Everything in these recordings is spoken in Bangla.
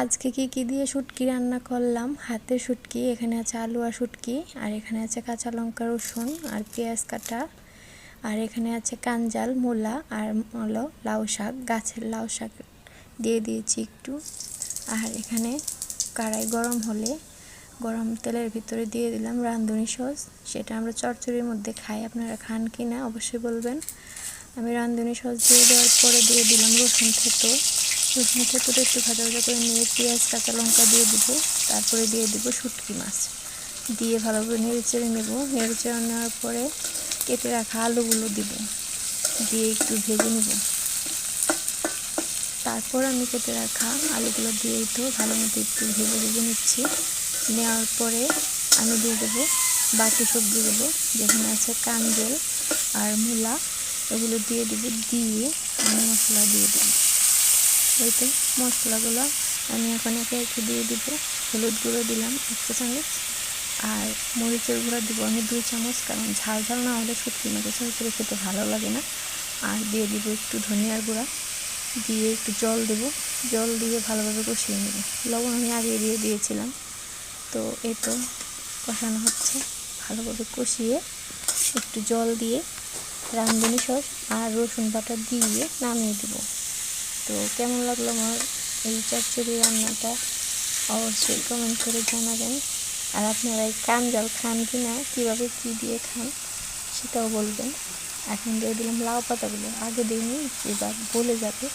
আজকে কি দিয়ে শুটকি রান্না করলাম, হাতের শুটকি। এখানে আছে আলু আর শুটকি, আর এখানে আছে কাঁচা লঙ্কা, রসুন আর পেঁয়াজ কাটা, আর এখানে আছে কাঞ্জাল, মূলা আর হলো লাউ শাক, গাছের লাউ শাক দিয়ে দিয়েছি একটু। আর এখানে কড়াই গরম হলে গরম তেলের ভিতরে দিয়ে দিলাম রাঁধুনি সস। সেটা আমরা চচ্চড়ির মধ্যে খাই, আপনারা খান কি না অবশ্যই বলবেন। আমি রাঁধুনি সস দিয়ে দেওয়ার পরে দিয়ে দিলাম রসুন থেতো। রসুন থেতোটা একটু ভাজা ভাজা করে নিয়ে পেঁয়াজ কাঁচা লঙ্কা দিয়ে দিব। তারপরে দিয়ে দিব শুটকি মাছ, দিয়ে ভালো করে নেড়ে চেড়ে নেব। নেড়ে চেড়ে নেওয়ার পরে কেটে রাখা আলুগুলো দিব, দিয়ে একটু ভেজে নেব। তারপর আমি কেটে রাখা আলুগুলো দিয়েই তো ভালো মতো একটু ভেজে ভেজে নিচ্ছি। নেওয়ার পরে আমি দিয়ে দেবো বাকি সবজিগুলো, যেখানে আছে কাঞ্জল আর মূলা, এগুলো দিয়ে দেবো। দিয়ে আমি মশলা দিয়ে দেবো। এই তো মশলাগুলো আমি এখন একে একে দিয়ে দিব। হলুদ গুঁড়ো দিলাম 1 চা চামচ, আর মরিচের গুঁড়ো দিব আমি 2 চামচ, কারণ ঝাল ঝাল না হলে শুটকি মাছের চচ্চড়ি খেতে ভালো লাগে না। আর দিয়ে দিব একটু ধনিয়ার গুঁড়া, দিয়ে একটু জল দেব। জল দিয়ে ভালোভাবে কষিয়ে নেব। লবণ আমি আগে দিয়ে দিয়েছিলাম। তো এই তো কষানো হচ্ছে, ভালোভাবে কষিয়ে একটু জল দিয়ে রাঁধুনি সস আর রসুন বাটা দিয়ে নামিয়ে দেব। তো কেমন লাগলো আমার এই চচ্চড়ি রান্নাটা অবশ্যই কমেন্ট করে জানাবেন। আর আপনারা এই কাঞ্জাল খান কি না, কীভাবে কী দিয়ে খান সেটাও বলবেন। এখন দিয়ে দিলাম লাউ পাতাগুলো, আগে দিইনি, এবার গলে যাবে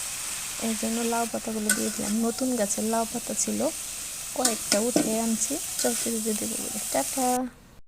এর জন্য লাউ পাতাগুলো দিয়ে দিলাম। নতুন গাছের লাউ পাতা ছিল, কয়েকটা উঠে আনছি চচ্চড়িতে দেবো বলে। টাটা।